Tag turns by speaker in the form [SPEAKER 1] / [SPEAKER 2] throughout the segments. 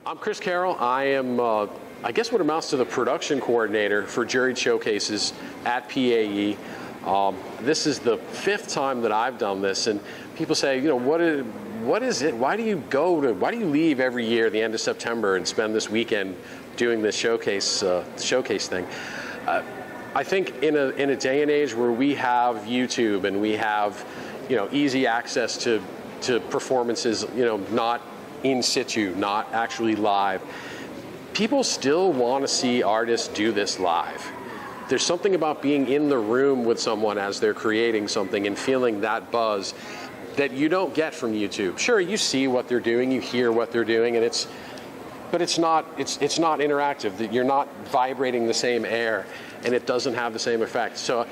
[SPEAKER 1] I'm Chris Carroll. I am, I guess what amounts to the production coordinator for Juried Showcases at PAE. This is the 5th time that I've done this, and people say, you know, what is it? Why do you leave every year at the end of September and spend this weekend doing this showcase thing? I think in a day and age where we have YouTube and we have, you know, easy access to performances, you know, not in situ, not actually live, people still want to see artists do this live. There's something about being in the room with someone as they're creating something and feeling that buzz that you don't get from YouTube. Sure, you see what they're doing, you hear what they're doing, and it's not interactive. That you're not vibrating the same air, and it doesn't have the same effect. So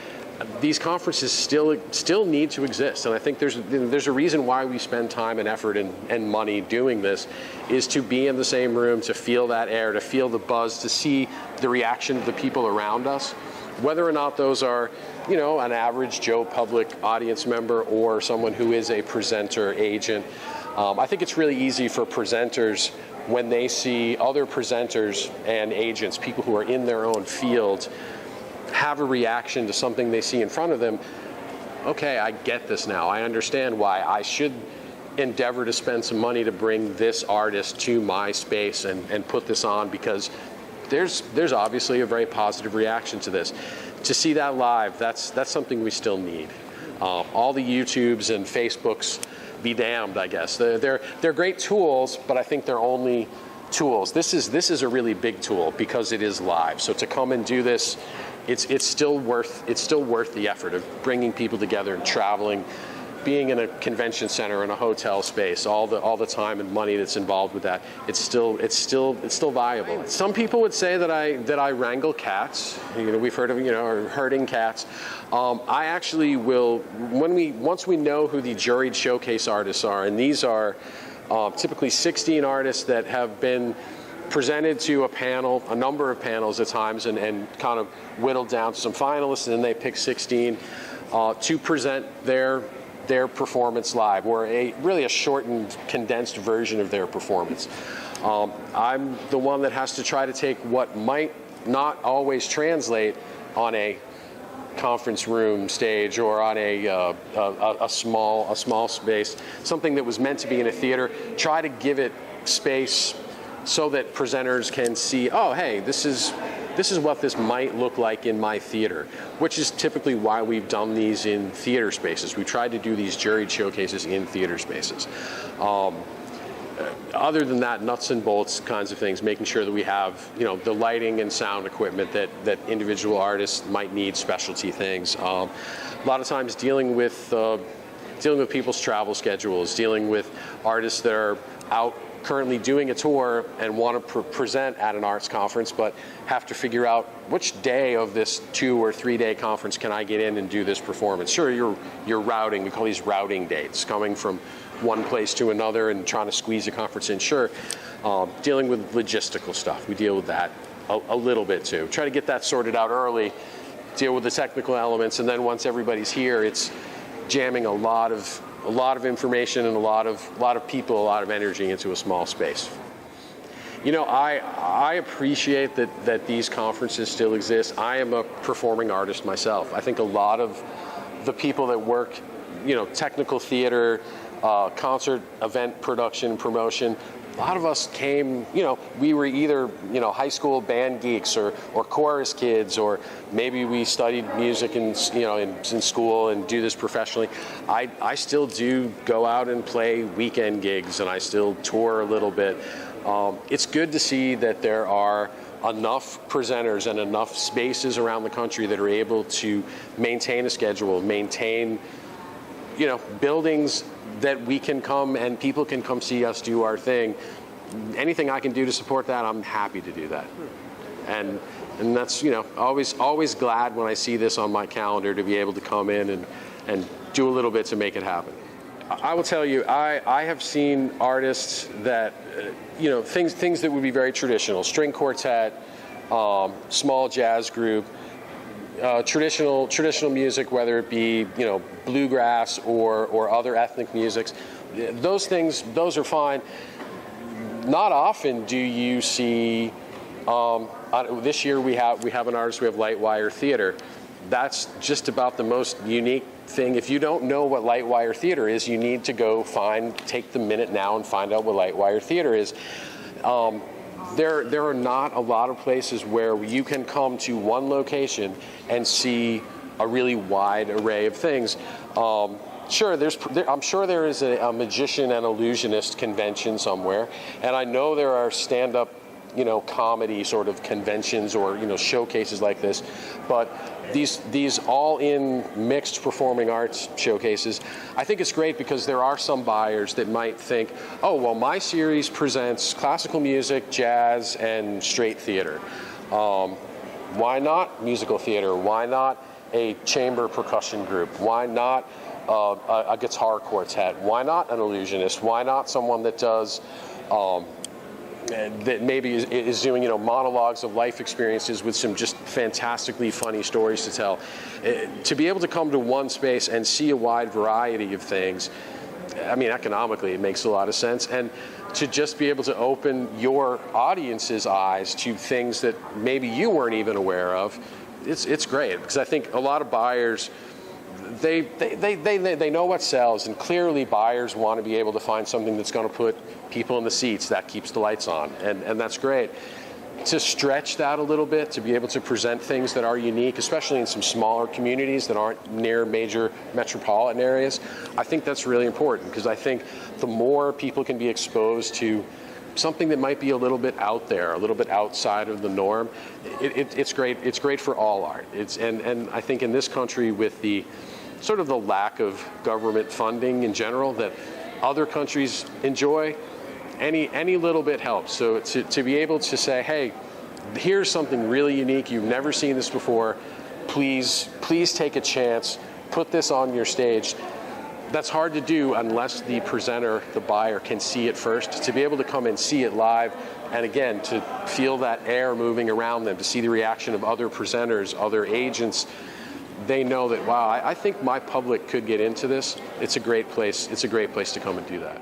[SPEAKER 1] these conferences still need to exist, and I think there's a reason why we spend time and effort and money doing this, is to be in the same room, to feel that air, to feel the buzz, to see the reaction of the people around us, whether or not those are, you know, an average Joe public audience member or someone who is a presenter agent. I think it's really easy for presenters when they see other presenters and agents, people who are in their own field, have a reaction to something they see in front of them. Okay, I get this now. I understand why I should endeavor to spend some money to bring this artist to my space and put this on, because there's obviously a very positive reaction to this. To see that live, that's something we still need. All the YouTubes and Facebooks, be damned, I guess. They're great tools, but I think they're only tools. This is a really big tool because it is live. So to come and do this, it's still worth the effort of bringing people together and traveling, being in a convention center, in a hotel space, all the time and money that's involved with that. It's still viable. Some people would say that I wrangle cats. You know, we've heard of, you know, or herding cats. I actually will, once we know who the Juried Showcase artists are, and these are typically 16 artists that have been presented to a panel, a number of panels at times, and kind of whittled down to some finalists, and then they pick 16 to present their performance live, or really a shortened, condensed version of their performance. I'm the one that has to try to take what might not always translate on a conference room stage or on a small space, something that was meant to be in a theater, try to give it space so that presenters can see, oh, hey, this is what this might look like in my theater, which is typically why we've done these in theater spaces. We tried to do these Juried Showcases in theater spaces. Other than that, nuts and bolts kinds of things, making sure that we have, you know, the lighting and sound equipment that individual artists might need, specialty things. A lot of times dealing with people's travel schedules, dealing with artists that are out currently doing a tour and want to present at an arts conference, but have to figure out which day of this 2 or 3 day conference can I get in and do this performance. Sure, you're routing, we call these routing dates, coming from one place to another and trying to squeeze a conference in. Sure, dealing with logistical stuff, we deal with that a little bit too. Try to get that sorted out early, deal with the technical elements, and then once everybody's here, it's jamming a lot of information and a lot of people, a lot of energy into a small space. You know, I appreciate that these conferences still exist. I am a performing artist myself. I think a lot of the people that work, you know, technical theater, concert, event production, promotion, a lot of us came, you know, we were either, you know, high school band geeks or chorus kids, or maybe we studied music in school and do this professionally. I still do go out and play weekend gigs, and I still tour a little bit. It's good to see that there are enough presenters and enough spaces around the country that are able to maintain a schedule, maintain, you know, buildings that we can come and people can come see us do our thing. Anything I can do to support that, I'm happy to do that. And that's, you know, always glad when I see this on my calendar to be able to come in and do a little bit to make it happen. I will tell you, I have seen artists that, you know, things that would be very traditional, string quartet, small jazz group, traditional music, whether it be, you know, bluegrass or other ethnic musics. Those things, those are fine. not often do you see, this year we have an artist, we have Lightwire Theater. That's just about the most unique thing. If you don't know what Lightwire Theater is, you need to go take the minute now and find out what Lightwire Theater is. There are not a lot of places where you can come to one location and see a really wide array of things. Sure, I'm sure there is a magician and illusionist convention somewhere, and I know there are stand-up, comedy sort of conventions or showcases like this, but these all-in mixed performing arts showcases, I think it's great because there are some buyers that might think, oh, well, my series presents classical music, jazz, and straight theater. Why not musical theater? Why not a chamber percussion group? Why not a guitar quartet? Why not an illusionist? Why not someone that does that maybe is doing monologues of life experiences with some just fantastically funny stories to tell? To be able to come to one space and see a wide variety of things, I mean, economically it makes a lot of sense, and to just be able to open your audience's eyes to things that maybe you weren't even aware of, it's great, because I think a lot of buyers, they know what sells, and clearly buyers want to be able to find something that's going to put people in the seats, that keeps the lights on, and that's great. To stretch that a little bit, to be able to present things that are unique, especially in some smaller communities that aren't near major metropolitan areas, I think that's really important, because I think the more people can be exposed to something that might be a little bit out there, a little bit outside of the norm, it's great. It's great for all art. And I think in this country, with the sort of the lack of government funding in general that other countries enjoy, any little bit helps. So to be able to say, hey, here's something really unique, you've never seen this before, please take a chance, put this on your stage. That's hard to do unless the presenter, the buyer, can see it first. To be able to come and see it live, and again, to feel that air moving around them, to see the reaction of other presenters, other agents, they know that, wow, I think my public could get into this. It's a great place. It's a great place to come and do that.